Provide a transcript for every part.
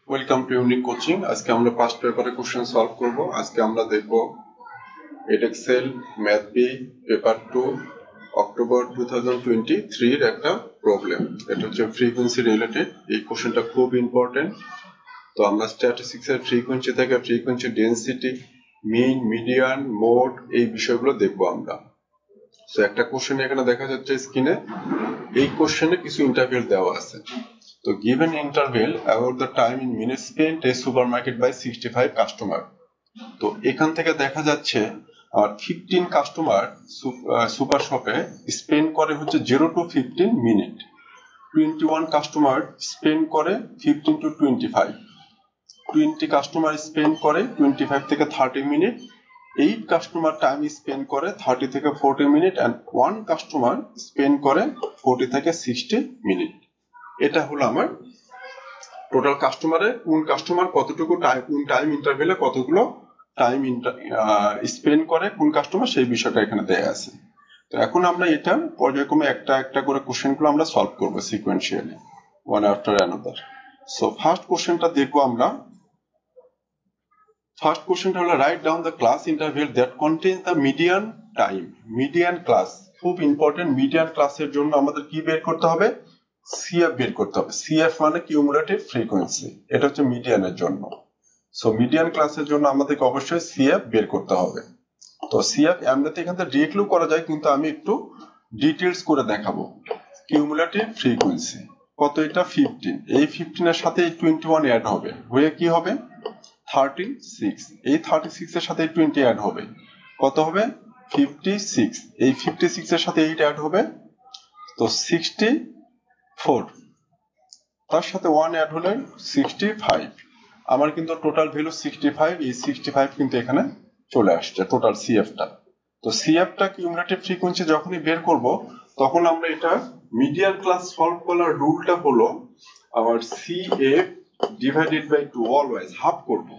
Welcome to unique coaching. আজকে আমরা past পেপারে কোশ্চেন সলভ করব। আজকে আমরা দেখব এডএক্সেল ম্যাথ বি পেপার 2 অক্টোবর 2023 এর একটা প্রবলেম। এটা হচ্ছে ফ্রিকোয়েন্সি রিলেটেড। এই কোশ্চেনটা খুব ইম্পর্টেন্ট। তো আমরা স্ট্যাটিস্টিক্স এর ফ্রিকোয়েন্সি থেকে ফ্রিকোয়েন্সি ডেনসিটি, মিন, মিডিয়ান, মোড এই বিষয়গুলো দেখব আমরা। সো একটা কোশ্চেন এখানে দেখা যাচ্ছে স্ক্রিনে। এই কোশ্চেনে কিছু ইন্টারভ্যাল দেওয়া আছে। তো given interval about the time in minutes spent a supermarket by 65 customer. তো এখান থেকে দেখা যাচ্ছে 15 কাস্টমার সুপার শপে স্পেন্ড করে হচ্ছে 0 to 15 মিনিট, 21 কাস্টমার স্পেন্ড করে 15 to 25, 20 কাস্টমার স্পেন্ড করে 25 থেকে 30 মিনিট, 8 কাস্টমার টাইম স্পেন্ড করে 30 থেকে 40 মিনিট and 1 কাস্টমার স্পেন্ড করে 40 থেকে 60 মিনিট। এটা হলো আমার টোটাল কাস্টমারে কোন কাস্টমার কতটুকু টাইম, কোন টাইম ইন্টারভ্যালে কতগুলো টাইম স্পেন্ড করে কোন কাস্টমার, সেই বিষয়টা এখানে দেয়া আছে। তো এখন আমরা এটা পর্যায়ক্রমে একটা একটা করে কোশ্চেনগুলো আমরা সলভ করব sequentially, one after another. So first কোশ্চেনটা দেখবো আমরা। ফার্স্ট কোশ্চেনটা হলো write down the class interval that contains the median time. Median class খুব ইম্পর্টেন্ট। মিডিয়ান ক্লাসের জন্য আমাদের কি বের করতে হবে? সিএফ বের করতে হবে। সিএফ মানে কিউমুলেটিভ ফ্রিকোয়েন্সি, এটা হচ্ছে মিডিয়ানের জন্য। সো মিডিয়ান ক্লাসের জন্য আমাদেরকে অবশ্যই সিএফ বের করতে হবে। তো সিএফ এমনিতে এখান থেকে ডিরেক্টলিও করা যায়, কিন্তু আমি একটু ডিটেইলস করে দেখাবো। কিউমুলেটিভ ফ্রিকোয়েন্সি কত? এটা 15। এই 15 এর সাথে 21 অ্যাড হবে, হয়ে কি হবে 36। এই 36 এর সাথে 20 অ্যাড হবে, কত হবে 56। এই 56 এর সাথে 8 অ্যাড হবে, তো 64। তার সাথে 1 অ্যাড হলে 65। আমার কিন্তু টোটাল ভ্যালু 65। এই 65 কিন্তু এখানে চলে আসছে টোটাল সিএফটা। তো সিএফটা কিউমুলেটিভ ফ্রিকোয়েন্সি যখনই বের করব, তখন আমরা এটা মিডিয়ান ক্লাস সলভ করার রুলটা হলো আমার CF divided by 2, always half করব।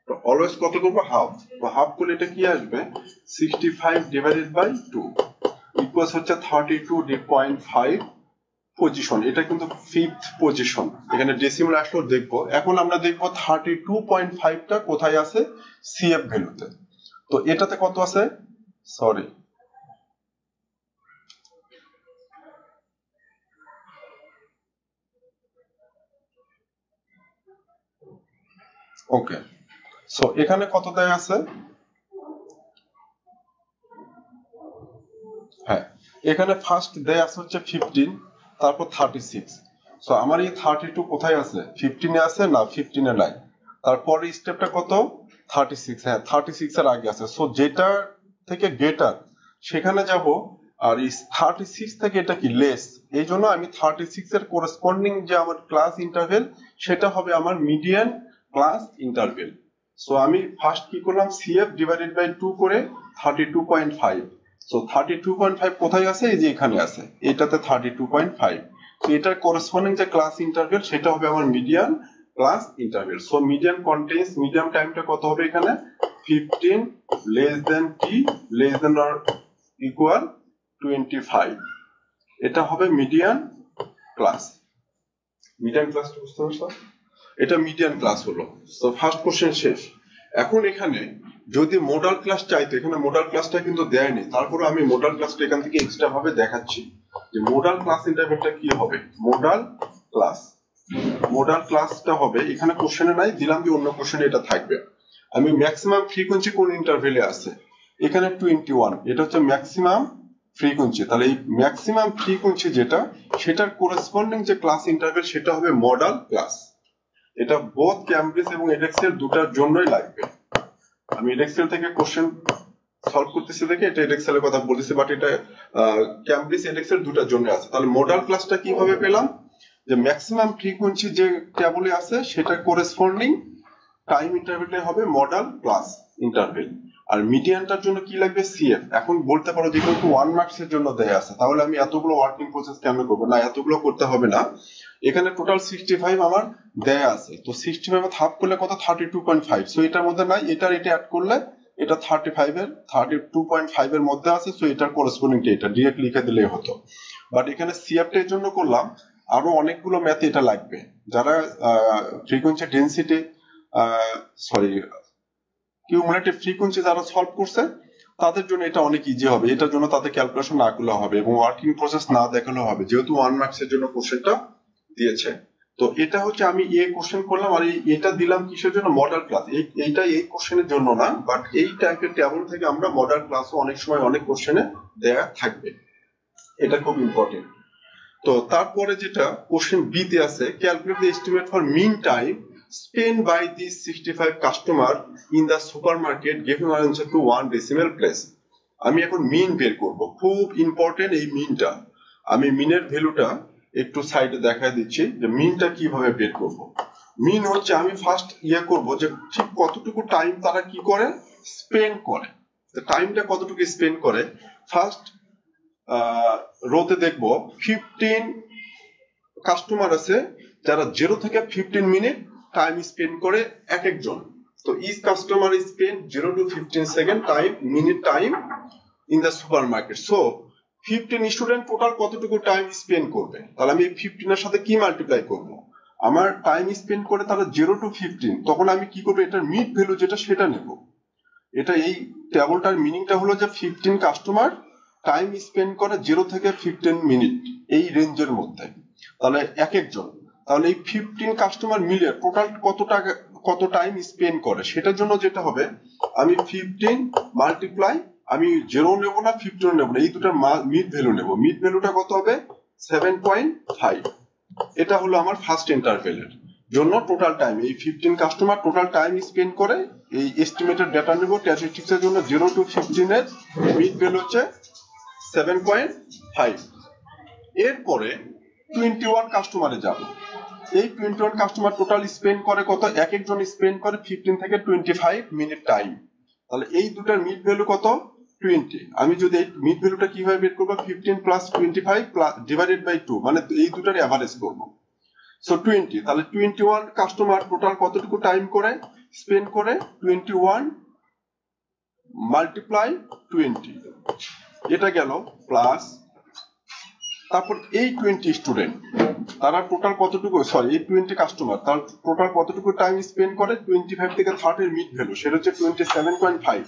তো অলওয়েজ কত করব? হাফ। তো হাফ করলে এটা কি আসবে 65 ডিভাইডেড বাই 2 ইকুয়ালস হচ্ছে 32.5 পজিশন। এটা কিন্তু ফিফথ পজিশন, এখানে ডেসিমাল আসলেও দেখবো। এখন আমরা দেখবো 32.5টা কোথায় আছে? সিএফ ভ্যালুতে। তো এটাতে কত আছে? সরি, ওকে। সো এখানে কত দেয়া আছে? হ্যাঁ, এখানে ফার্স্ট দেয়া আছে হচ্ছে 15, তারপর 36। সো আমার এই 32 কোথায় আছে? 15 এ আছে না? 15 এ নাই। তারপরে স্টেপটা কত? 36। হ্যাঁ, 36 এর আগে আছে। সো যেটা থেকে গ্রেটার সেখানে যাব, আর এই 36 থেকে এটা কি লেস, এই জন্য আমি 36 এর করেসপন্ডিং যে আমার ক্লাস ইন্টারভেল, সেটা হবে আমার মিডিয়ান ক্লাস ইন্টারভেল। সো আমি ফার্স্ট কি করলাম? সিএফ ডিভাইডেড বাই 2 করে 32.5। সো 32.5 কোথায় আছে? এই যে এখানে আছে, এটাতে 32.5। তো এটার করেসপন্ডিং যে ক্লাস ইন্টারভেল, সেটা হবে আমার median class interval. So median contains, medium টাইমটা কত হবে এখানে? 15 less than T less than or equal 25। এটা হবে মিডিয়ান ক্লাস। মিডিয়ান ক্লাসটা বুঝতে পারছো? এটা মিডিয়ান ক্লাস হলো। তো ফার্স্ট কোশ্চেন শেষ। এখন এখানে যদি মোডাল ক্লাস চাইতো, এখানে মোডাল ক্লাসটা কিন্তু দেয়নি, তারপরে আমি মোডাল ক্লাসটা এখান থেকে এক্সট্রা ভাবে দেখাচ্ছি যে মোডাল ক্লাস ইন্টারভেলটা কি হবে। মোডাল ক্লাস, মোডাল ক্লাসটা হবে এখানে কোশ্চেনে নাই, দিলাম যে অন্য কোশ্চেনে এটা থাকবে। আমি ম্যাক্সিমাম ফ্রিকোয়েন্সি কোন ইন্টারভেলে আছে? এখানে 21, এটা হচ্ছে ম্যাক্সিমাম ফ্রিকোয়েন্সি। তাহলে এই ম্যাক্সিমাম ফ্রিকোয়েন্সি যেটা, সেটার করেসপন্ডিং যে ক্লাস ইন্টারভেল, সেটা হবে মডাল ক্লাস। এটা বোথ ক্যামব্রিজ এবং এডএক্সেল দুটার জন্যই লাগবে। আমি এডএক্সেল থেকে কোশ্চেন সলভ করতেছি দেখে এটা এডএক্সেল এর কথা বলতেছি, বাট এটা ক্যামব্রিজ এডএক্সেল দুটার জন্য আছে। তাহলে মডাল ক্লাসটা কিভাবে পেলাম? যে ম্যাক্সিমাম ফ্রিকোয়েন্সি যে টেবলে আছে, সেটা করেসপন্ডিং টাইম ইন্টারভেলটা হবে মডাল ক্লাস ইন্টারভেল। আর মিডিয়ানটার জন্য কি লাগবে? সিএফ। এখন বলতে পারো যে কিন্তু 1 মার্কস এর জন্য দেয়া আছে, তাহলে আমি এতগুলো ওয়ার্কিং প্রসেস কেমন করবো? না, এতগুলো করতে হবে না। এখানে টোটাল 65 আমার দেয়া আছে। তো 65 হাফ করলে কত? 32.5। সো এটার মধ্যে নাই, এটা অ্যাড করলে এটা 32.5 এর মধ্যে আছে। সো এটার করেসপন্ডিং এটা ডিরেক্ট লিখে দিলেই হতো। বাট এখানে সিএফ এর জন্য করলাম, আরো অনেকগুলো ম্যাথে এটা লাগবে। যারা ফ্রিকোয়েন্সি ডেনসিটি কিউমুলেটিভ ফ্রিকোয়েন্সি যারা সলভ করছে তাদের জন্য এটা অনেক ইজি হবে, এটার জন্য তাদের ক্যালকুলেশন না করলে হবে এবং ওয়ার্কিং প্রসেস না দেখালেও হবে, যেহেতু 1 মার্কস এর জন্য কোশ্চেনটা দিয়েছে। তো এটা হচ্ছে আমি কোশ্চেন করলাম, আর এটা দিলাম কিসের জন্য, মডেল ক্লাস। এইটা এই কোশ্চেনের জন্য না, বাট এই টাইপের টেবিল থেকে আমরা মডেল ক্লাসও অনেক সময় অনেক কোশ্চেনে দেয়া থাকবে, এটা খুব ইম্পর্টেন্ট। তো তারপরে যেটা কোশ্চেন বি তে আছে, calculate the estimate for mean time spent by these 65 customer in the supermarket giving an answer to 1 decimal place। আমি এখন মিন বের করব, খুব ইম্পর্টেন্ট এই মিনটা। আমি মিনের ভ্যালুটা একটু সাইডে দেখায় দিচ্ছি যে মিনটা কিভাবে বের করব। মিন হচ্ছে আমি ফার্স্ট করব যে ঠিক কতটুকু টাইম তারা কি করে স্পেন্ড করে, টাইমটা কতটুকু স্পেন্ড করে। ফার্স্ট রোতে দেখব 15 কাস্টমার আছে যারা 0 থেকে 15 মিনিট টাইম স্পেন্ড করে এক একজন। তো each customer spend 0 to 15 second time minute time in the supermarket. So 15 student total কতটুকু টাইম স্পেন্ড করবে, তাহলে আমি এই 15 এর সাথে কি মাল্টিপ্লাই করব, আমার টাইম স্পেন্ড করে তারা 0 to 15, তখন আমি কি করব, এটার মিড ভ্যালু যেটা সেটা নেব। এটা এই টেবিলটার মিনিংটা হলো যে 15 কাস্টমার টাইম স্পেন্ড করে 0 থেকে 15 মিনিট এই রেঞ্জের মধ্যে, তাহলে এক একজন, তাহলে এই 15 কাস্টমার মিলে টোটাল কত টাইম স্পেন্ড করে, সেটার জন্য যেটা হবে আমি 15 মাল্টিপ্লাই, আমি 0 নেব না 15 নেব না, এই দুটার মিড ভ্যালু নেব। মিড ভ্যালুটা কত হবে 7.5। এটা হলো আমার ফার্স্ট ইন্টারভেলের জন্য টোটাল টাইম, এই 15 কাস্টমার টোটাল টাইম স্পেন্ড করে এই এস্টিমেটেড ডেটা নেব। স্ট্যাটিস্টিক্স এর জন্য 0 to 15 এর মিড ভ্যালু হচ্ছে 7.5। এরপরে 21 কাস্টমারে যাব, এই 21 কাস্টমার টোটাল স্পেন্ড করে কত, এক একজন স্পেন্ড করে 15 থেকে 25 মিনিট টাইম, তাহলে এই দুটার মিড ভ্যালু কত 20। আমি যদি এই মিড ভ্যালুটা কিভাবে বের করব, 15 প্লাস 25 প্লাস ডিভাইডেড বাই 2, মানে এই দুটার এভারেজ করব। সো 20, তাহলে 21 কাস্টমার টোটাল কতটুকু টাইম করে স্পেন্ড করে, 21 মাল্টিপ্লাই 20, এটা গেল প্লাস, তারপর এই 20 স্টুডেন্ট তারা টোটাল কতটুকু, এই 20 কাস্টমার তার টোটাল কতটুকু টাইম স্পেন্ড করে, 25 থেকে 30 এর মিড ভ্যালু সেটা হচ্ছে 27.5।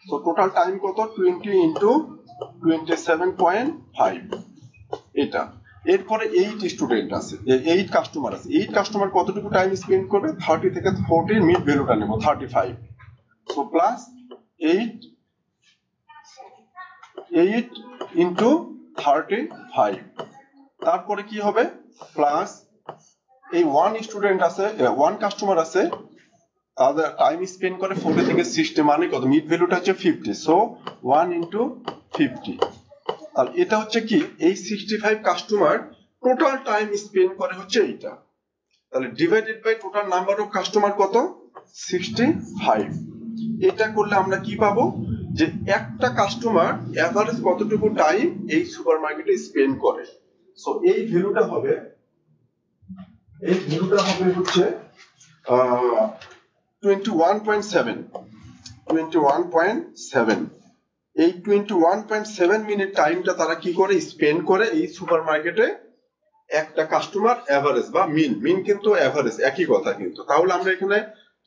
সো টোটাল টাইম কত, 20 ইনটু 27.5 এটা। এরপরে 8 স্টুডেন্ট আছে, 8 কাস্টমার আছে, 8 কাস্টমার কতটুকু টাইম স্পেন্ড করবে, 30 থেকে 40 মিড ভ্যালুটা নেব 35। সো প্লাস 8 ইনটু 35, তারপরে কি হবে প্লাস এই 1 স্টুডেন্ট আছে, 1 কাস্টমার আছে, তাদের টাইম স্পেন্ড করে 40 থেকে 60, মানে কত, মিড ভ্যালুটা হচ্ছে 50। সো 1 ইনটু 50, আর এটা হচ্ছে কি এই 65 কাস্টমার টোটাল টাইম স্পেন্ড করে হচ্ছে এইটা, তাহলে divided by total number of customer কত 65। এটা করলে আমরা কি পাবো, যে একটা কাস্টমার এভারেজ কতটুকু টাইম এই সুপারমার্কেটে স্পেন্ড করে। সো এই ভ্যালুটা হবে হচ্ছে 21.7। এই 21.7 মিনিট টাইমটা তারা কি করে স্পেন্ড করে এই সুপারমার্কেটে একটা কাস্টমার এভারেজ বা মিন কিন্তু এভারেজ একই কথা কিন্তু। তাহলে আমরা এখানে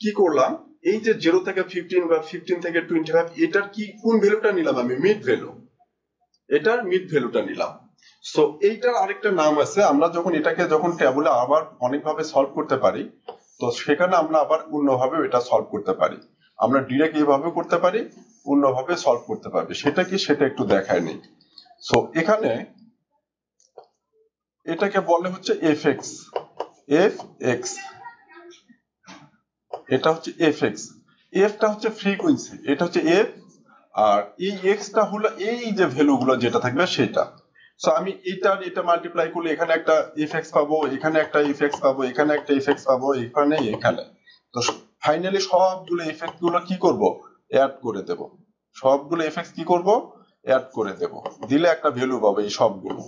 কি করলাম, এই যে 0 থেকে 15 বা 15 থেকে 25, এটার কি কোন ভ্যালুটা নিলাম, আমি মিড ভ্যালু, এটার মিড ভ্যালুটা নিলাম। সো এইটার আরেকটা নাম আছে, আমরা যখন এটাকে যখন টেবিলে আবার অনেকভাবে সলভ করতে পারি, তো সেখানে আমরা আবার অন্যভাবে এটা সলভ করতে পারি, আমরা ডিরেক্ট এইভাবে করতে পারি, অন্যভাবে সলভ করতে পারবে, সেটা কি সেটা একটু দেখায় নেই। সো এখানে এটাকে বলে হচ্ছে fx, এটা হচ্ছে fx, f টা হচ্ছে ফ্রিকোয়েন্সি, এটা হচ্ছে f, আর এই x টা হলো এই যে ভ্যালুগুলো যেটা থাকবে সেটা। সো আমি এটা মাল্টিপ্লাই করলে এখানে একটা fx পাবো, এখানে একটা fx পাবো, এখানে একটা fx পাবো, এখানে। তো ফাইনালি সবগুলো fx গুলো কি করব, অ্যাড করে দেব, সবগুলো fx কি করব, অ্যাড করে দেব, দিলে একটা ভ্যালু পাবো এই সবগুলো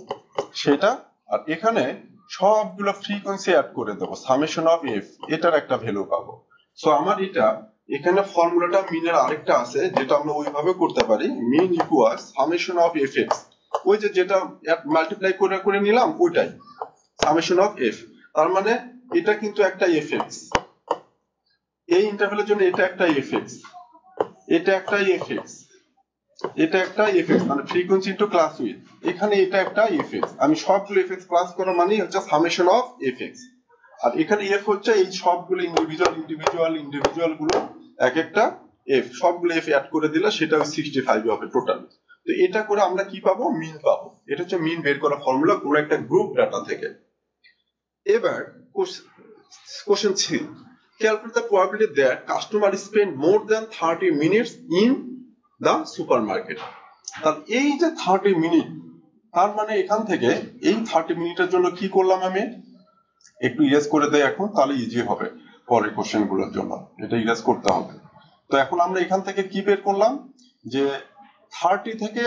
সেটা। আর এখানে সবগুলো ফ্রিকোয়েন্সি অ্যাড করে দেব, সামেশন অফ f, এটার একটা ভ্যালু পাবো। সো আমার এটা এখানে ফর্মুলাটা মিনের আরেকটা আছে যেটা আমরা ওইভাবে করতে পারি, মিন ইকুয়ালস সামেশন অফ fx, ওই যে যেটা মাল্টিপ্লাই করে নিলাম ওইটাই সামেশন অফ f। তার মানে এটা কিন্তু একটা এফএক্স, এই ইন্টারভ্যালের জন্য এটা একটা এফএক্স, এটা একটা এফএক্স, এটা একটা এফএক্স, মানে ফ্রিকোয়েন্সি ইনটু ক্লাস উইথ, এখানে এটা একটা এফএক্স। আমি সবগুলো এফএক্স প্লাস করা মানে হচ্ছে সামেশন অফ এফএক্স। আর এখানে এফ হচ্ছে এই সবগুলো ইন্ডিভিজুয়াল গুলো এক একটা এফ, সবগুলো এফ অ্যাড করে দিলে সেটা 65 হবে টোটাল। তো এটা করে আমরা কি পাবো? মিন পাবো। এটা হচ্ছে মিন বের করা ফর্মুলা কোনো একটা গ্রুপ ডাটা থেকে। এবার question 3, calculate the probability that customer spend more than 30 minutes in the supermarket। তাহলে এই যে 30 মিনিট, তার মানে এখান থেকে এই 30 মিনিটের জন্য কি করলাম আমি? একটু ইরেজ করে দেই এখন, তাহলে ইজি হবে পরের কোশ্চেন গুলোর জন্য। এটা ইরেজ করতে হবে। তো এখন আমরা এখান থেকে কি বের করলাম যে 30 থেকে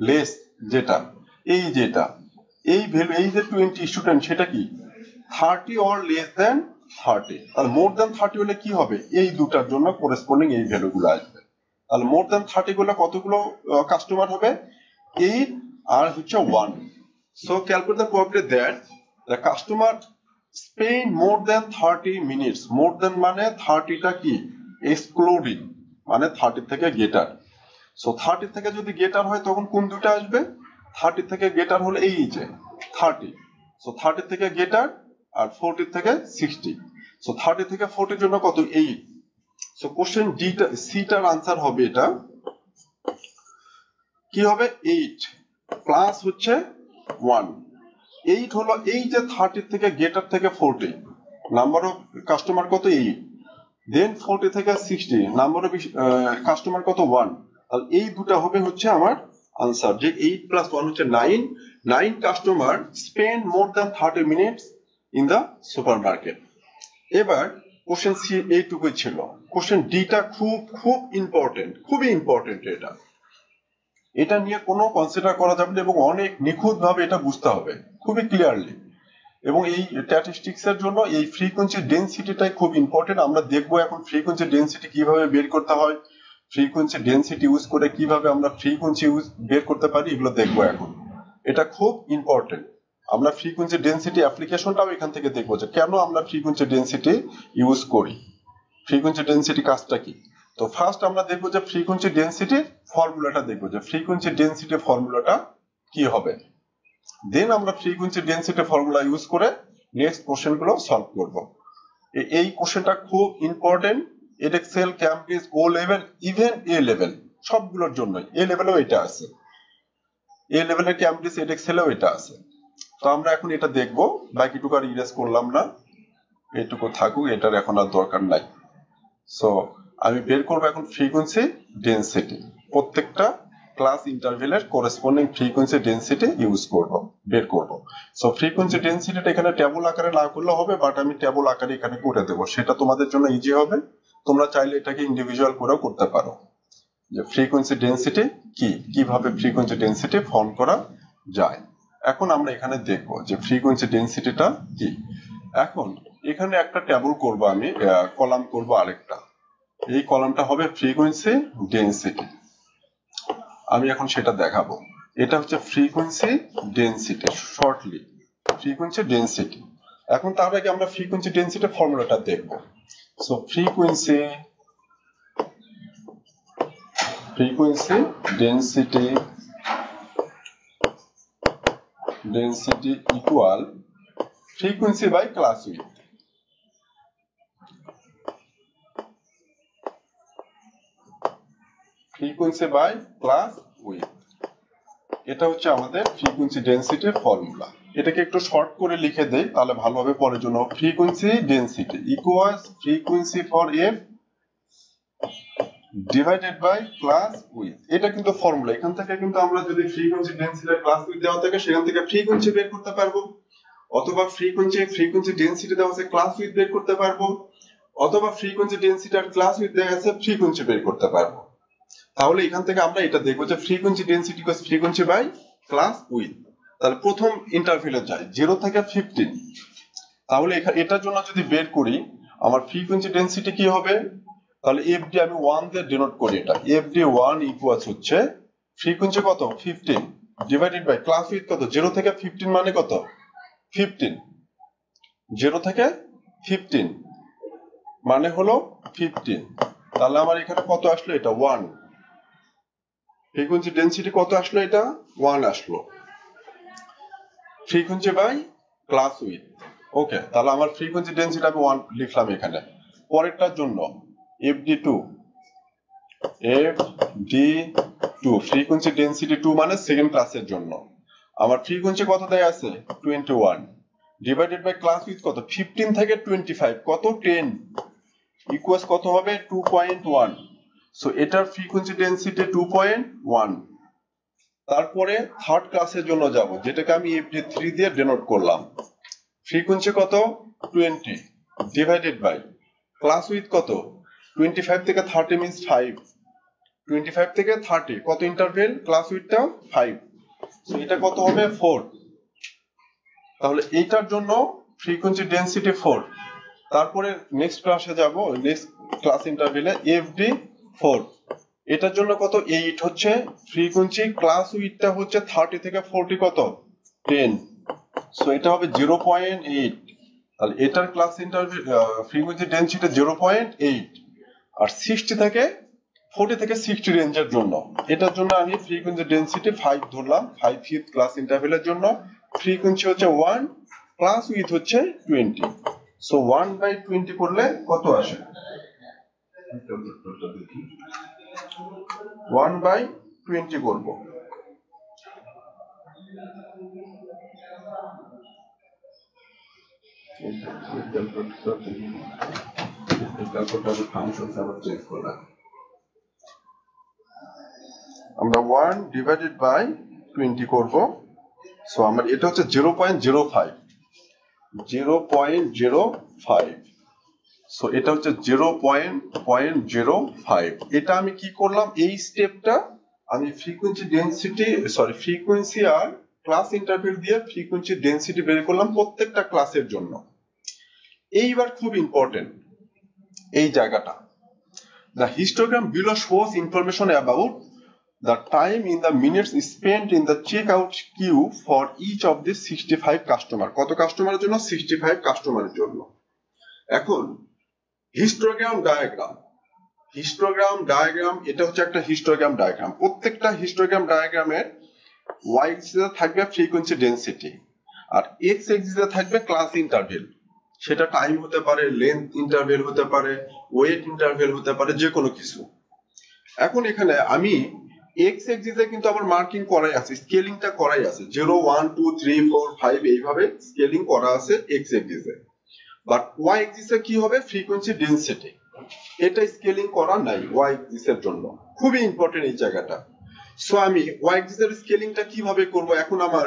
লেস যেটা, এই যেটা এই ভ্যালু, এই যে 20 স্টুডেন্ট, সেটা কি 30 অর লেস দেন 30। তাহলে মোর দেন 30 হলে কি হবে? এই দুটার জন্য করেসপন্ডিং এই ভ্যালুগুলো আসবে। তাহলে মোর দেন 30 গুলো কতগুলো কাস্টমার হবে? 8 আর হচ্ছে 1। So calculate the probability that the customer spend more than 30 minutes. More than মানে 30টা কি এক্সক্লুডিং, মানে 30 থেকে গেটার। সো 30 থেকে যদি গেটার হয় তখন কোন দুটো আসবে? 30 থেকে গেটার হলে এই যে 30, সো 30 থেকে গেটার আর 40 থেকে 60। সো 30 থেকে 40 জন্য কত? 8। সো কোশ্চেন ডিটা সিটার আনসার হবে এটা কি হবে? 8 প্লাস হচ্ছে 1। 8 হলো এই যে 30 থেকে গেটার থেকে 40, নাম্বার অফ কাস্টমার কত? 8। দেন 40 থেকে 60, নাম্বার অফ কাস্টমার কত? 1। তাহলে এই দুটো হবে হচ্ছে আমার আনসার, যে 8 প্লাস 1 হচ্ছে 9। 9 customer spend more than 30 minutes in the supermarket. এবার কোশ্চেন সি এইটুকুই ছিল। কোশ্চেন ডিটা খুব ইম্পর্টেন্ট, খুবই ইম্পর্টেন্ট। এটা নিয়ে কোনো কনসিডার করা যাবে না এবং অনেক নিখুঁত ভাবে এটা বুঝতে হবে, খুবই ক্লিয়ারলি। এবং এই স্ট্যাটিস্টিক্স এর জন্য এই ফ্রিকোয়েন্সি ডেনসিটিটাই খুব ইম্পর্টেন্ট। আমরা দেখবো এখন ফ্রিকোয়েন্সি ডেনসিটি কিভাবে বের করতে হয়, ফ্রিকোয়েন্সি ডেনসিটি ইউজ করে কিভাবে আমরা ফ্রিকোয়েন্সি বের করতে পারি, এগুলো দেখবো এখন। এটা খুব ইম্পর্টেন্ট। আমরা ফ্রিকোয়েন্সি ডেনসিটি অ্যাপ্লিকেশনটাও এখান থেকে দেখবো যে কেন আমরা ফ্রিকোয়েন্সি ডেনসিটি ইউজ করি, ফ্রিকোয়েন্সি ডেনসিটি কাজটা কি। তো ফার্স্ট আমরা দেখবো যে ফ্রিকোয়েন্সি ডেনসিটির ফর্মুলাটা দেখবো, যে ফ্রিকোয়েন্সি ডেনসিটি ফর্মুলাটা কি হবে। দেন আমরা ফ্রিকোয়েন্সি ডেনসিটি ফর্মুলা ইউজ করে নেক্সট কোশ্চেন গুলো সলভ করব। এই কোশ্চেনটা খুব important. Edexcel, Cambridge, O level, even A level, সবগুলোর জন্যই। এ লেভেলেও এটা আছে, এ লেভেলের ক্যামব্রিজ, এডএক্সেলেও এটা আছে। তো আমরা এখন এটা দেখবো, বাকিটুকু আর ইরেজ করলাম না, এইটুকু থাকুক, এটার এখন আর দরকার নাই। সো আমি বের করবো এখন ফ্রিকোয়েন্সি ডেনসিটি, প্রত্যেকটা ক্লাস ইন্টারভেলের করেসপন্ডিং ফ্রিকোয়েন্সি ডেনসিটি ইউজ করব, বের করব। সো ফ্রিকোয়েন্সি ডেনসিটিটা এখানে টেবল আকারে না করলে হবে, বাট আমি টেবল আকারে এখানে করে দেবো, সেটা তোমাদের জন্য ইজি হবে। তোমরা চাইলে এটাকে ইন্ডিভিজুয়াল করেও করতে পারো, যে ফ্রিকোয়েন্সি ডেনসিটি কি, কিভাবে ফ্রিকোয়েন্সি ডেনসিটি ফর্ম করা যায়। এখন আমরা এখানে দেখবো যে ফ্রিকোয়েন্সি ডেনসিটিটা কি। এখন এখানে একটা টেবল করব আমি, কলাম করব আরেকটা, এই কলামটা হবে ফ্রিকোয়েন্সি ডেনসিটি। আমি এখন সেটা দেখাবো। এটা হচ্ছে frequency density, shortly frequency density. এখন তার আগে আমরা ফ্রিকোয়েন্সি ডেনসিটি ফর্মুলাটা দেখব। So frequency density equal frequency by class width. Frequency by class width, এটা হচ্ছে আমাদের ফ্রিকোয়েন্সি ডেনসিটির ফর্মুলা। এটাকে একটু শর্ট করে লিখে দেই, তাহলে ভালো হবে পরের জন্য। Frequency density equals frequency for F divided by class width. এটা কিন্তু ফর্মুলা, এখান থেকে কিন্তু আমরা যদি ফ্রিকোয়েন্সি ডেনসিটির ক্লাস উইডথ দেওয়া থাকে সেখান থেকে ফ্রিকোয়েন্সি বের করতে পারবো, অথবা ফ্রিকোয়েন্সি ডেনসিটি দেওয়া আছে ক্লাস উইডথ বের করতে পারবো, অথবা ফ্রিকোয়েন্সি ডেনসিটি আর ক্লাস উইডথ দেওয়া আছে ফ্রিকোয়েন্সি বের করতে পারবো। তাহলে এখান থেকে আমরা এটা দেখবো যে frequency density equals frequency by class width. তাহলে প্রথম ইন্টারভেলে যায় 0 থেকে 15। তাহলে এটার জন্য যদি বের করি আমার ফ্রিকোয়েন্সি ডেনসিটি কি হবে, তাহলে এফডি আমি 1 দিয়ে ডিনোট করি, এটা এফডি 1 ইকুয়ালস হচ্ছে ফ্রিকোয়েন্সি কত 15 ডিভাইডেড বাই ক্লাস উইডথ কত 0 থেকে 15 মানে কত 15। 0 থেকে 15 মানে হলো 15, তাহলে আমার এখানে কত আসলো? এটা 1। ফ্রিকোয়েন্সি ডেনসিটি কত আসলো? এটা 1 আসলো, ফ্রিকোয়েন্সি বাই ক্লাস উইথ। ওকে, তাহলে আমার ফ্রিকোয়েন্সি ডেনসিটি আমি 1 লিখলাম এখানে। পরেরটার জন্য FD2, FD2 ফ্রিকোয়েন্সি ডেনসিটি 2 মানে সেকেন্ড ক্লাসের জন্য আমার ফ্রিকোয়েন্সি কত দেয়া আছে? 21 ডিভাইডেড বাই ক্লাস উইথ কত? 15 থেকে 25 কত? 10 ইকুয়ালস কত হবে? 2.1। সো এটার ফ্রিকোয়েন্সি ডেনসিটি 2.1। তারপরে থার্ড ক্লাসের জন্য যাব, যেটাকে আমি FD3 দিয়ে ডেনোট করলাম। ফ্রিকোয়েন্সি কত? 20 ডিভাইডেড বাই ক্লাস উইথ কত? 25 থেকে 30 মিন্স 5। 25 থেকে 30 কত ইন্টারভেল? ক্লাস উইথটা 5। সো এটা কত হবে? 4। তাহলে এইটার জন্য ফ্রিকোয়েন্সি ডেনসিটি 4। তারপরে নেক্সট ক্লাসে যাব, নেক্সট ক্লাস ইন্টারভেলে FD4, এটার জন্য কত? 8 হচ্ছে ফ্রিকোয়েন্সি, ক্লাস উইথটা হচ্ছে 30 থেকে 40 কত? 10। সো এটা হবে 0.8। তাহলে এটার ক্লাস ইন্টারভেল ফ্রিকোয়েন্সি ডেনসিটি 0.8। আর 60 থেকে 40 থেকে 60 রেঞ্জের জন্য, এটার জন্য আমি ফ্রিকোয়েন্সি ডেনসিটি 5 ধরলাম। 5 ফিফথ ক্লাস ইন্টারভেলের জন্য ফ্রিকোয়েন্সি হচ্ছে 1, ক্লাস উইথ হচ্ছে 20। সো 1/20 করলে কত আসে? 1/20 করব। আমরা 1 ডিভাইডেড বাই 20 করব। সো আমার এটা হচ্ছে 0.05। 0.05। সো এটা হচ্ছে 0.05। এটা আমি কি করলাম? এই স্টেপটা আমি ফ্রিকোয়েন্সি আর ক্লাস ইন্টারভেল দিয়ে ফ্রিকোয়েন্সি ডেনসিটি বের করলাম প্রত্যেকটা ক্লাসের জন্য। এইবার খুব ইম্পর্টেন্ট এই জায়গাটা, the histogram below shows information about the time in the minutes spent in the checkout queue for each of the 65 customer. কত কাস্টমারের জন্য? 65 কাস্টমারের জন্য। এখন হিস্টোগ্রাম ডায়াগ্রাম, এটা হচ্ছে একটা হিস্টোগ্রাম ডায়াগ্রাম। প্রত্যেকটা হিস্টোগ্রাম ডায়াগ্রামের ওয়াই এক্সিসে থাকবে ফ্রিকোয়েন্সি ডেনসিটি, আর এক্স এক্সিসে থাকবে ক্লাস ইন্টারভেল। সেটা টাইম হতে পারে, লেন্থ ইন্টারভেল হতে পারে, ওয়েট ইন্টারভেল হতে পারে, যে কোনো কিছু। এখন এখানে আমি এক্স এক্সিসে কিন্তু আবার মার্কিং করাই আছে, স্কেলিংটা করাই আছে, 0 1 2 3 4 5 এইভাবে স্কেলিং করা আছে এক্স এক্সিসে। বাট ওয়াই এক্সিসে কি হবে? ফ্রিকোয়েন্সি ডেনসিটি, এটা স্কেলিং করা নাই ওয়াই এক্সিসের জন্য। খুবই ইম্পর্টেন্ট এই জায়গাটা। সো আমি ওয়াই এক্সিসের স্কেলিংটা কিভাবে করব? এখন আমার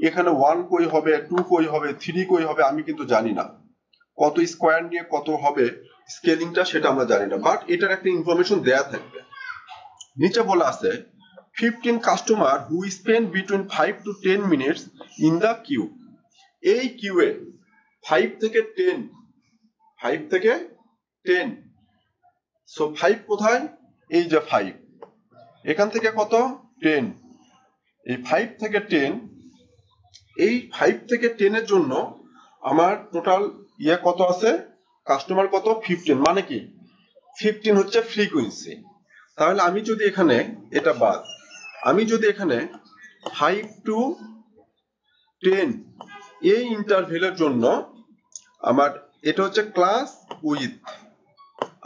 এখানে 1 কই হবে, 2 কই হবে, 3 কই হবে, আমি কিন্তু জানি না। কত স্কয়ার নিয়ে কত হবে স্কেলিংটা, সেটা আমরা জানি না, বাট এটার একটা ইনফরমেশন দেয়া থাকবে। নিচে বলা আছে 15 customer who spend between 5 to 10 minutes in the queue. এই কিউয়ে 5 থেকে 10। সো 5 কোথায়? এই যে 5, এখান থেকে কত? 10। এই 5 থেকে 10, এই 5 থেকে 10 এর জন্য আমার টোটাল কত আছে? কাস্টমার কত? 15। মানে কি 15 হচ্ছে ফ্রিকোয়েন্সি। তাহলে আমি যদি এখানে এটা বাদ, আমি যদি এখানে 5 to 10 এই ইন্টারভেলের জন্য আমার এটা হচ্ছে ক্লাস উইথ,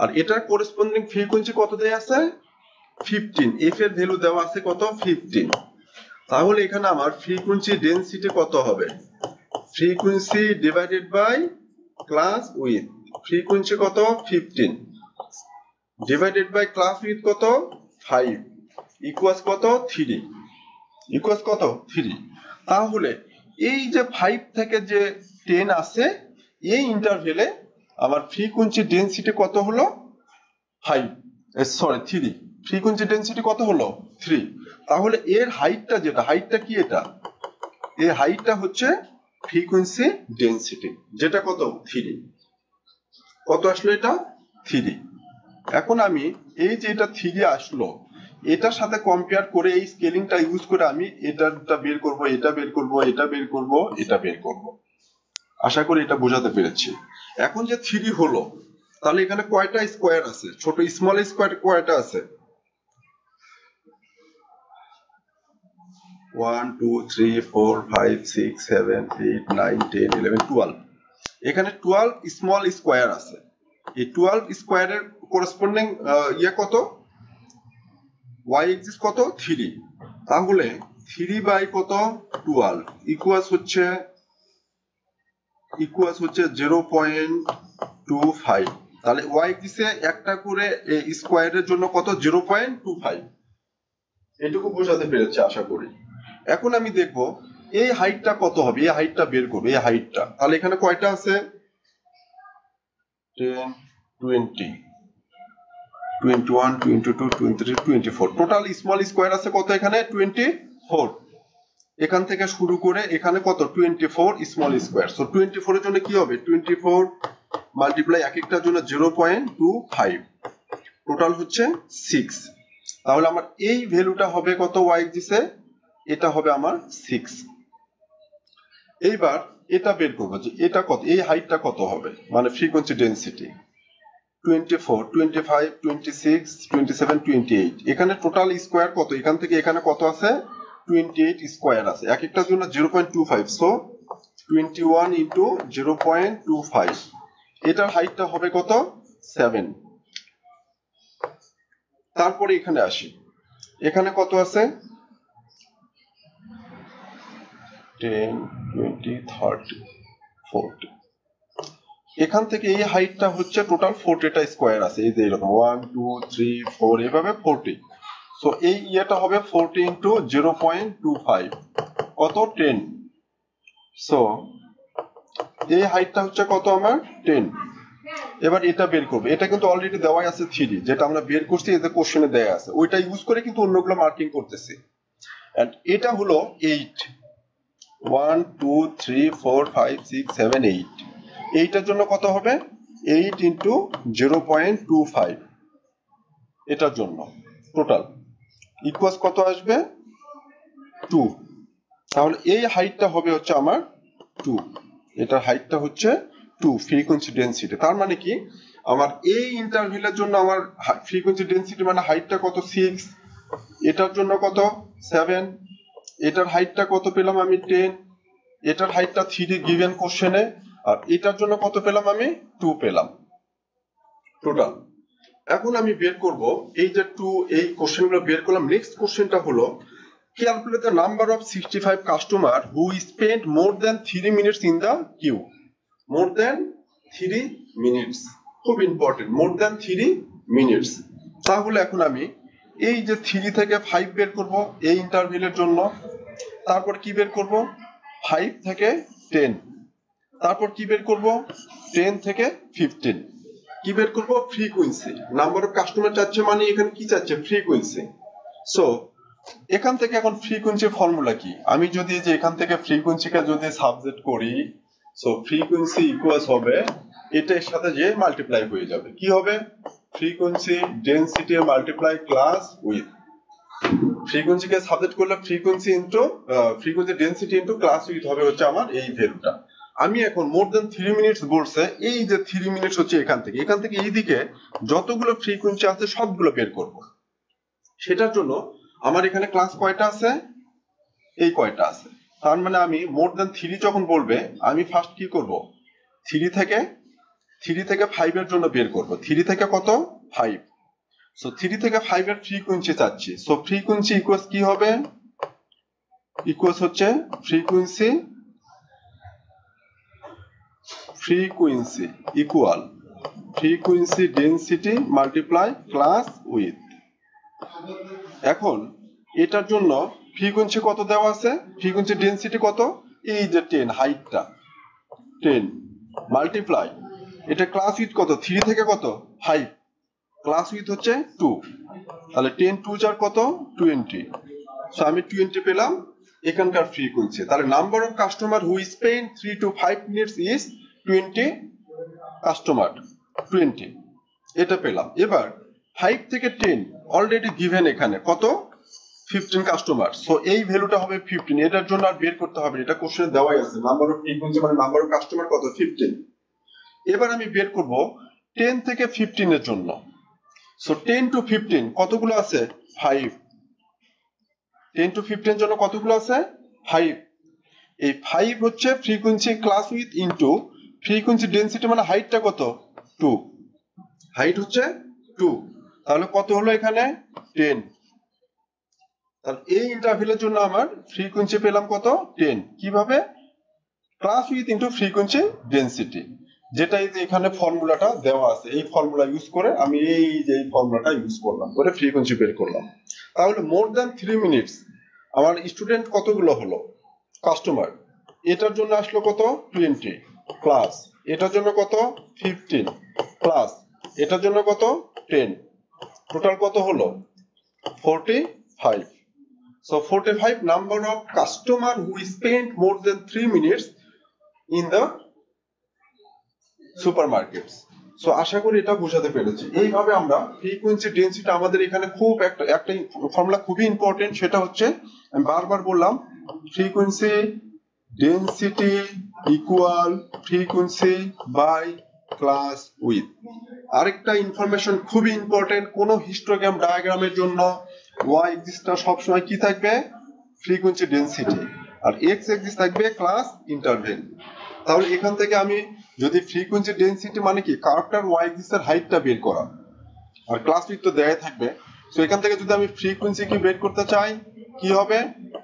আর এটার করেসপন্ডিং ফ্রিকোয়েন্সি কত দেয়া আছে? 15। এফ এর ভ্যালু দেওয়া আছে কত? 15। তাহলে এখানে আমার ফ্রিকোয়েন্সি ডেনসিটি কত হবে? Frequency divided by class width. Frequency কত? 15 ডিভাইডেড বাই ক্লাস উইথ কত? 5 ইকুয়ালস কত? 3। ইকুয়ালস কত? 3। তাহলে এই যে 5 থেকে যে 10 আছে, এই ইন্টারভেলে আমার ফ্রিকোয়েন্সি ডেনসিটি কত হলো? 3। ফ্রিকোয়েন্সি ডেনসিটি কত হলো? 3। তাহলে এর হাইটটা যেটা, হাইটটা কি এটা? এই হাইটটা হচ্ছে ফ্রিকোয়েন্সি ডেনসিটি, যেটা কত? 3। কত আসলো? এটা 3। এখন আমি এই যে এটা 3 আসলো, এটার সাথে কম্পেয়ার করে এই স্কেলিংটা ইউজ করে আমি এটা বের করব, এটা বের করব, এটা বের করব, এটা বের করব। আশা করি এটা বোঝাতে পেরেছি। এখন যে 3 হলো, তাহলে এখানে কয়টা স্কোয়ার আছে? ছোট স্মল স্কোয়ার কয়টা আছে? 1 2 3 4 5 6 7 8 9 10 11 12। এখানে 12 স্মল স্কোয়ার আছে। এই 12 স্কোয়ারের করেসপন্ডিং ইয়ে কত? y এক্সিস কত? 3। তাহলে 3 বাই কত? 12 ইকুয়ালস হচ্ছে 0.25। তাহলে y এক্সিসে একটা করে স্কোয়ারের জন্য কত? 0.25। এটুকু বোঝাতে পেরেছে আশা করি। এখন আমি দেখব এই হাইটটা কত হবে, এই হাইটটা বের করবো, এই হাইটটা। তাহলে এখানে কয়টা আছে? 10 20 21 22 23 24। টোটাল স্মল স্কোয়ার আছে কত এখানে? 24। এখান থেকে শুরু করে এখানে কত? 24 স্মল স্কোয়ার। সো 24 এর জন্য কি হবে? 24 মাল্টিপ্লাই এক একটার জন্য 0.25, টোটাল হচ্ছে 6। তাহলে আমার এই ভ্যালুটা হবে কত y এক্সিসে? এটা হবে আমার 6। এইবার এটা বের করবো যে এটা কত, এই হাইটটা কত হবে, মানে ফ্রিকোয়েন্সি ডেনসিটি। 24 25 26 27 28। এখানে টোটাল স্কোয়ার কত? এখান থেকে এখানে কত আছে? 28 স্কোয়ার আছে, এক একটার জন্য 0.25। সো 21 ইন্টু 0.25, এটার হাইটটা হবে কত? 7। তারপরে এখানে আসি, এখানে কত আছে? 10 20 30 40। এখান থেকে এই হাইটটা হচ্ছে টোটাল 40টা স্কোয়ার আছে, এই যে এরকম 1 2 3 4 এভাবে 40। সো এই ইয়েটা হবে 40 ইন্টু 0.25, কত? 10। সো এই হাইটটা হচ্ছে কত আমার? 10। এবার এটা বের করবো, এটা কিন্তু অলরেডি দেওয়াই আছে 3, যেটা আমরা বের করছি, এই যে কোশ্চেনে দেয়া আছে, ওইটা ইউজ করে কিন্তু অন্যগুলো মার্কিং করতেছি। এন্ড এটা হলো 8। 1 2 3 4 5 6 7 8। এইটার জন্য কত হবে? 8 ইন্টু 0.25, এটার জন্য টোটাল ইকুয়ালস কত আসবে? 2। তাহলে এই হাইটটা হবে হচ্ছে আমার 2, এটার হাইটটা হচ্ছে 2 ফ্রিকোয়েন্সি ডেনসিটি। তার মানে কি, আমার এই ইন্টারভ্যালের জন্য আমার ফ্রিকোয়েন্সি ডেনসিটি মানে হাইটটা কত? 6। এটার জন্য কত? 7। এটার হাইটটা কত পেলাম আমি? 10। এটার হাইটটা 3 গিভেন কোশ্চেনে, আর এটার জন্য কত পেলাম আমি? 2 পেলাম টোটাল। এখন আমি বের করব এই যে 2, এই কোশ্চেনগুলো বের করলাম। নেক্সট কোশ্চেনটা হলো calculate the number of 65 customer who spent more than 3 minutes in the queue. More than 3 minutes, খুব ইম্পর্টেন্ট, more than 3 minutes। তাহলে এখন আমি এই যে 3 থেকে 5 বের করব এই ইন্টারভ্যালের জন্য, তারপর কি বের করব? 5 থেকে 10, তারপর কি বের করব? 10 থেকে 15। কি বের করব? ফ্রিকোয়েন্সি। নাম্বার অফ কাস্টমার চাচ্ছে মানে এখানে কি চাচ্ছে? ফ্রিকোয়েন্সি। সো এখান থেকে এখন ফ্রিকোয়েন্সি ফর্মুলা কি? আমি যদি যে এখান থেকে ফ্রিকোয়েন্সিকে যদি সাবজেক্ট করি, সো ফ্রিকোয়েন্সি ইকুয়ালস হবে এটার সাথে যে মাল্টিপ্লাই হয়ে যাবে, কি হবে? Frequency density multiply class width. ফ্রিকোয়েন্সিকে সাবজেক্ট করলে frequency into frequency density into class width হবে হচ্ছে আমার এই ভ্যালুটা। আমি এখন মোর দেন 3 মিনিটস বলছে, এই যে 3 মিনিটস হচ্ছে এখান থেকে এইদিকে যতগুলো ফ্রিকোয়েন্সি আছে সবগুলো বের করব। সেটার জন্য আমার এখানে ক্লাস কয়টা আছে? এই কয়টা আছে। তার মানে আমি মোর দেন 3 যখন বলবে, আমি ফার্স্ট কি করব? 3 থেকে 5 এর জন্য বের করব। 3 থেকে কত? 5। সো 3 থেকে 5 এর ফ্রিকোয়েন্সি চাচ্ছি। সো ফ্রিকোয়েন্সি ইকুয়ালস কি হবে? ইকুয়ালস হচ্ছে frequency equal frequency density multiply class with. এখন এটার জন্য ফ্রিকোয়েন্সি কত দেওয়া আছে? ফ্রিকোয়েন্সি ডেনসিটি কত? এই যে 10, হাইটটা 10 মাল্টিপ্লাই এটা ক্লাস উইথ কত? 3 থেকে কত? 5, ক্লাস উইথ হচ্ছে 2। তাহলে 10 2 যার কত? 20। সো আমি 20 পেলাম এখানকার ফ্রিকোয়েন্সি। তাহলে number of customer who spend 3 to 5 minutes is 20 customer, 20 এটা পেলাম। এবার 5 থেকে 10 অলরেডি গিভেন, এখানে কত? 15 কাস্টমার, সো এই ভ্যালুটা হবে 15। এটার জন্য আর বের করতে হবে না, এটা কোশ্চেনে দেওয়াই আছে। নাম্বার অফ ফ্রিকোয়েন্সি মানে নাম্বার অফ কাস্টমার কত, 15। এবার আমি বের করব 10 থেকে 15 এর জন্য। সো 10 টু 15 কতগুলো আছে, 5। 10 টু 15 এর জন্য কতগুলো আছে, 5। এই 5 হচ্ছে frequency class with into frequency density মানে হাইটটা কত, 2। হাইট হচ্ছে 2, তাহলে কত হলো এখানে 10। তাহলে এই ইন্টারভ্যালের জন্য আমার ফ্রিকোয়েন্সি পেলাম কত, 10। কিভাবে, class with into frequency density, যেটা এই যে এখানে ফর্মুলাটা দেওয়া আছে, এই ফর্মুলা ইউজ করে আমি এই যে ফর্মুলাটা ইউজ করলাম, করে ফ্রিকোয়েন্সি বের করলাম। তাহলে মোর দ্যান 3 মিনিটস আমার স্টুডেন্ট কতগুলো হলো, কাস্টমার। এটার জন্য আসলো কত, 20 প্লাস এটার জন্য কত, 15 প্লাস এটার জন্য কত, 10। টোটাল কত হলো, 45। So 45 number of customer who spent more than 3 minutes in the supermarkets. So আশা করি এটা বোঝাতে পেরেছি। এইভাবে আমরা ফ্রিকোয়েন্সি ডেনসিটি, আমাদের এখানে খুব একটা ফর্মুলা খুবই ইম্পর্টেন্ট, সেটা হচ্ছে আমি বারবার বললাম, frequency density equal frequency by class width. আরেকটা ইনফরমেশন খুবই ইম্পর্টেন্ট, কোন হিস্টোগ্রাম ডায়াগ্রামের জন্য ওয়াই এক্সিসটা সবসময় কি থাকবে, ফ্রিকোয়েন্সি ডেনসিটি, আর এক্স এক্সিস থাকবে ক্লাস ইন্টারভেল। তাহলে এখান থেকে আমি যদি ফ্রিকোয়েন্সি ডেনসিটি মানে কি, কার্ভটার ওয়াই এক্সিসের হাইটটা বের করা, আর ক্লাস উইথ তো দেয়া থাকবে। তো এখান থেকে যদি আমি ফ্রিকোয়েন্সি কি বের করতে চাই, কি হবে,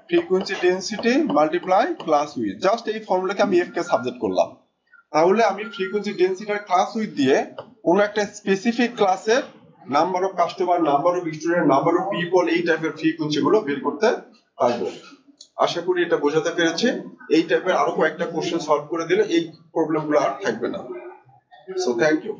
frequency density multiply class with. Just এই ফর্মুলাকে আমি এফ কে সাবজেক্ট করলাম। তাহলে আমি ফ্রিকোয়েন্সি ডেনসিটির ক্লাস উইথ দিয়ে কোন একটা স্পেসিফিক ক্লাসের number of customer, number of student, number of people, এই টাইপের ফ্রিকোয়েন্সি গুলো বের করতে পারবো। আশা করি এটা বোঝাতে পেরেছি। এই টাইপের আরো কয়েকটা কোশ্চেন সলভ করে দিলে এই প্রবলেম গুলো আর থাকবে না। So thank you.